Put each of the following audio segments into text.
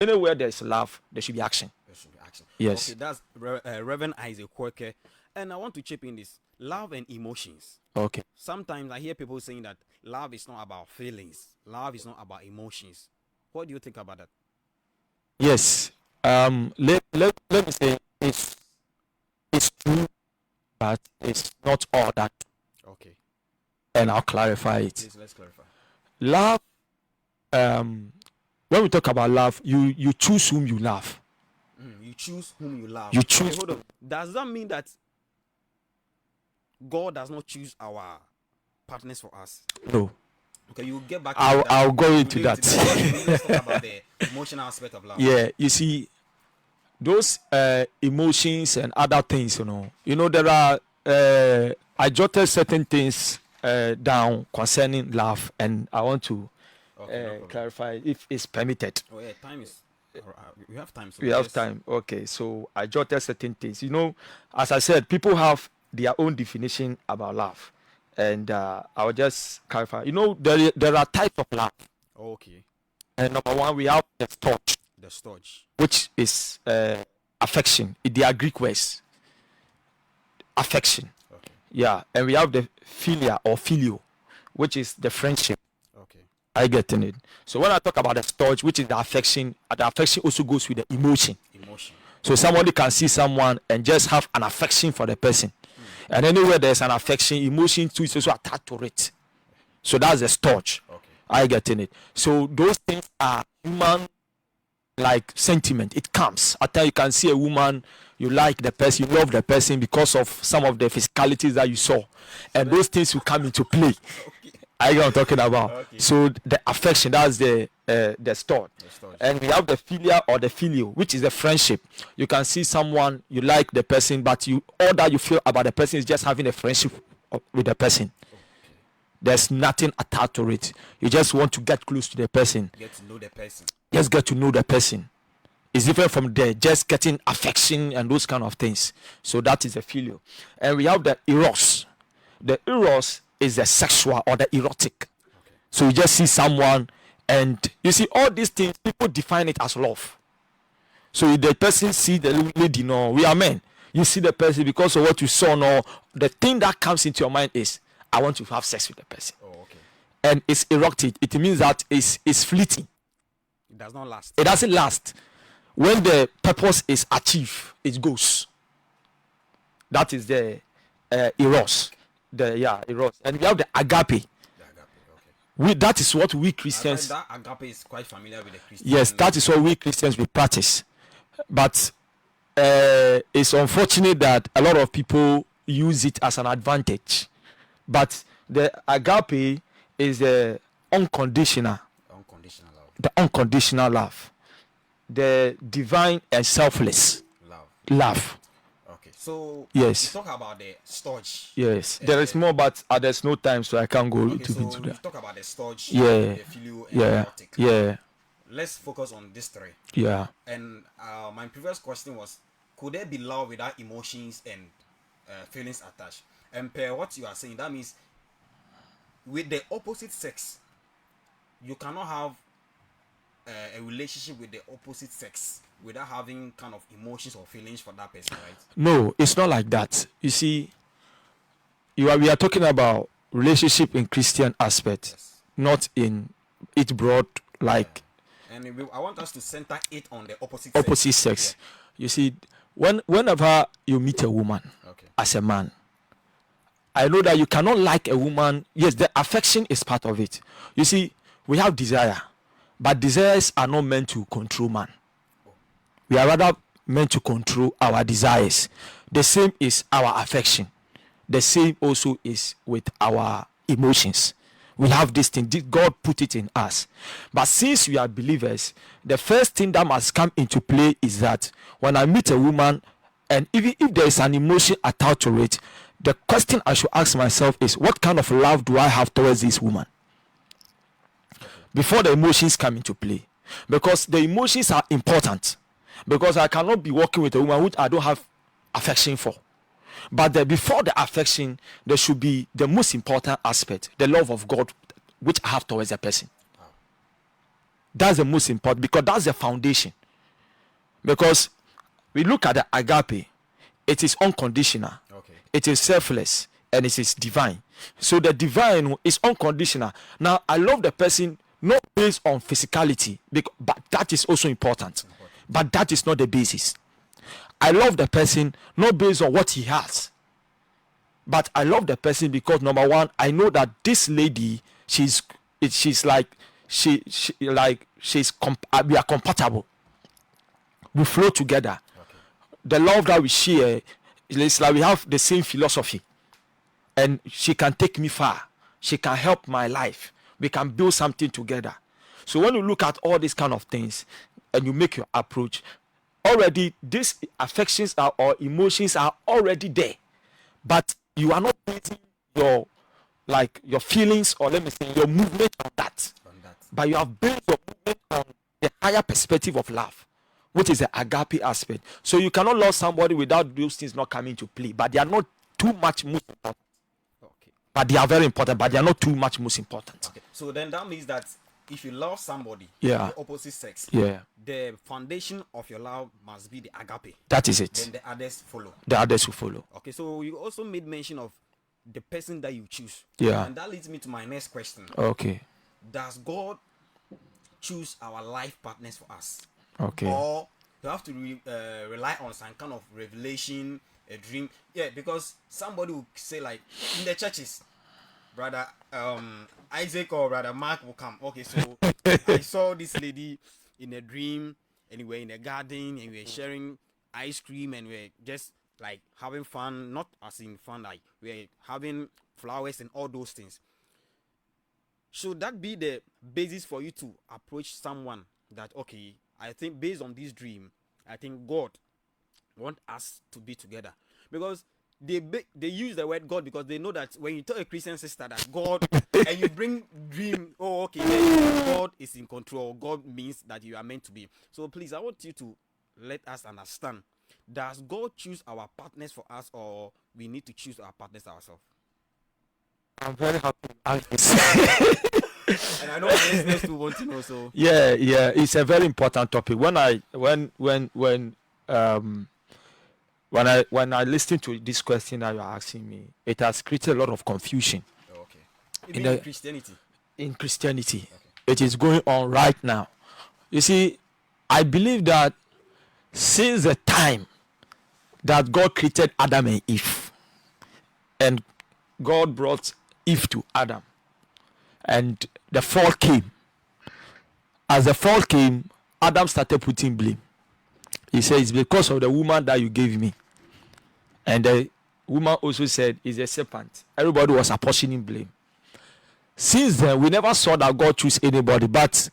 anywhere there's love, there should be action. There should be action. Yes. Okay, that's Reverend Isaac Quirke. And I want to chip in this love and emotions. Okay. Sometimes I hear people saying that love is not about feelings, love is not about emotions. What do you think about that? Yes. Let me say it's true, but it's not all that. Okay, And I'll clarify it. please let's clarify. Love, when we talk about love, you choose whom you love. You choose whom you love. You Okay, choose. hold on. Does that mean that God does not choose our partners for us? No. Okay, you get back. I'll go into that. Let's talk about the emotional aspect of love. Yeah, you see, those emotions and other things, there are I jotted certain things down concerning love, and I want to Okay, no problem. clarify if it's permitted. Oh yeah, time is. We have time. So We have time. Okay, so I jotted certain things. As I said, people have their own definition about love, and I'll just clarify. There are types of love, Okay, and number one, we have the storge, the storage. which is affection. They are Greek words. Affection. Okay, Yeah, and we have the philia or filio, which is the friendship. okay, I getting it. So when I talk about the storage, which is the affection also goes with the emotion. emotion. So somebody can see someone and just have an affection for the person, and anywhere there's an affection, emotion too is also attached to it. So that's the storage. Okay, I getting it. So those things are human, like sentiment. It comes after you can see a woman, you like the person, you love the person because of some of the physicalities that you saw, and those things will come into play. I know what I'm talking about. Okay. So the affection, that's the storage. the storage. And we have the philia or the filio, which is the friendship. You can see someone, you like the person, but all that you feel about the person is just having a friendship with the person. There's nothing attached to it. You just want to get close to the person. Get to know the person. Just get to know the person. It's different from there, just getting affection and those kind of things. So that is the filio. And we have the eros. The eros is the sexual or the erotic. Okay, So you just see someone, and you see all these things, people define it as love. So if the person see the lady, we are men. You see the person because of what you saw, the thing that comes into your mind is, I want to have sex with the person. oh okay. And it's erotic. It means that it's fleeting. It does not last. It doesn't last. When the purpose is achieved, it goes. That is the eros. Eros. And we have the agape. The agape. Okay. That is what we I Christians. that agape is quite familiar with the Christian. Yes, that is what we Christians we practice. But it's unfortunate that a lot of people use it as an advantage. But the agape is the unconditional, Unconditional the unconditional love, the divine and selfless love. love. Okay, so Yes. you talk about the storage. Yes, there is more, but there's no time, so I can't go Okay, too so into you that. talk about the storage, Yeah. the filio, and the Yeah, erotic. yeah, Let's focus on these three. yeah. And my previous question was, could there be love without emotions and feelings attached? And per what you are saying, that means with the opposite sex, you cannot have a relationship with the opposite sex without having kind of emotions or feelings for that person, right? No, it's not like that. You see, we are talking about relationship in Christian aspect, Yes. not in it broad like And I want us to center it on the opposite sex. You see, whenever you meet a woman Okay. as a man, I know that you cannot like a woman. Yes, the affection is part of it. You see, we have desire, but desires are not meant to control man. We are rather meant to control our desires. The same is our affection. The same also is with our emotions. We have this thing. God put it in us. But since we are believers, the first thing that must come into play is that when I meet a woman, and even if there is an emotion attached to it, the question I should ask myself is, what kind of love do I have towards this woman? Before the emotions come into play. Because the emotions are important. Because I cannot be working with a woman which I don't have affection for. But before the affection, there should be the most important aspect, the love of God which I have towards the person. That's the most important, because that's the foundation. Because we look at the agape, it is unconditional, Okay. it is selfless, and it is divine. So the divine is unconditional. Now I love the person not based on physicality, but that is also important. But that is not the basis. I love the person not based on what he has, but I love the person because, number one, I know that this lady, she's like we are compatible, we flow together. Okay. The love that we share, it's like we have the same philosophy, and she can take me far, she can help my life, we can build something together. So when you look at all these kind of things and you make your approach, already these affections are, or emotions are already there, but you are not basing your feelings, or let me say your movement on that, but you have based your movement on the higher perspective of love, which is the agape aspect. So you cannot love somebody without those things not coming to play, but they are not too much most important. Okay. But they are very important, but they are not too much most important. Okay. So then that means that if you love somebody, Yeah. the opposite sex, Yeah, the foundation of your love must be the agape. that is it. Then the others follow. The others will follow. Okay. So you also made mention of the person that you choose. Yeah. And that leads me to my next question. Okay. Does God choose our life partners for us? Okay. Or you have to rely on some kind of revelation, a dream? Yeah, because somebody will say, like, in the churches, brother Isaac or brother Mark will come. Okay, so I saw this lady in a dream, and we were in a garden, and we were sharing ice cream, and we were just like having fun, not as in fun, like we were having flowers and all those things. Should that be the basis for you to approach someone that, okay, I think based on this dream, I think God want us to be together? Because they use the word God because they know that when you tell a Christian sister that God and you bring dream, oh okay, then God is in control. God means that you are meant to be. So please, I want you to let us understand: does God choose our partners for us, or we need to choose our partners ourselves? I'm very happy to ask this. And I know our listeners too want to know. So Yeah, it's a very important topic. When I listen to this question that you're asking me, it has created a lot of confusion okay, even in Christianity. Okay. It is going on right now. You see, I believe that since the time that God created Adam and Eve, and God brought Eve to Adam, and the fall came. As the fall came, Adam started putting blame. He said, it's because of the woman that you gave me. And the woman also said, it's a serpent. Everybody was apportioning blame. Since then, we never saw that God chose anybody. But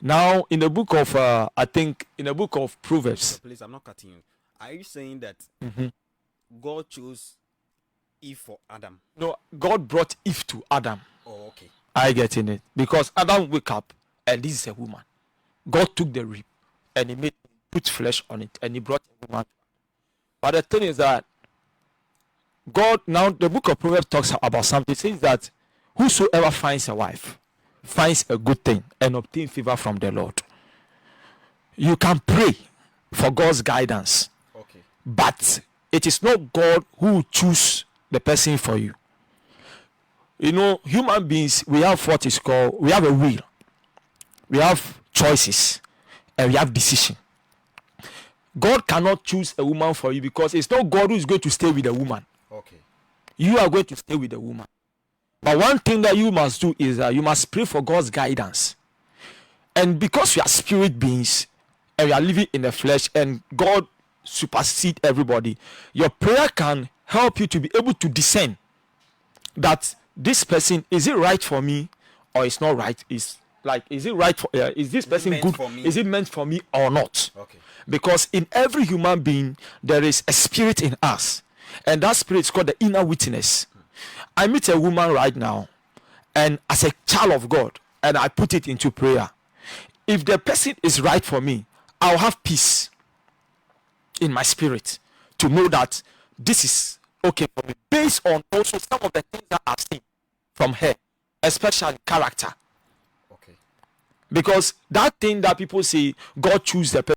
now, in the book of, I think, in the book of Proverbs. So please, I'm not cutting you. Are you saying that God chose Eve for Adam? No, God brought Eve to Adam. Oh, okay. I get in it. Because Adam woke up, and this is a woman. God took the rib, and he put flesh on it, and he brought a woman. But the thing is that God, now the book of Proverbs talks about something. It says that whosoever finds a wife finds a good thing and obtain favor from the Lord. You can pray for God's guidance, Okay. but it is not God who will choose the person for you. You know, human beings, we have what is called, we have a will, we have choices, and we have decision. God cannot choose a woman for you because it's not God who is going to stay with the woman. Okay. You are going to stay with the woman. But one thing that you must do is that you must pray for God's guidance. And because we are spirit beings and we are living in the flesh and God supersedes everybody, your prayer can help you to be able to discern that this person, is it right for me or it's not right? Is it right for is this person good? Is it meant for me or not? Okay. Because in every human being there is a spirit in us, and that spirit is called the inner witness. I meet a woman right now, and as a child of God, and I put it into prayer. If the person is right for me, I'll have peace in my spirit to know that this is okay for me, based on also some of the things that I've seen from her, especially character. Okay. Because that thing that people say, God choose the person.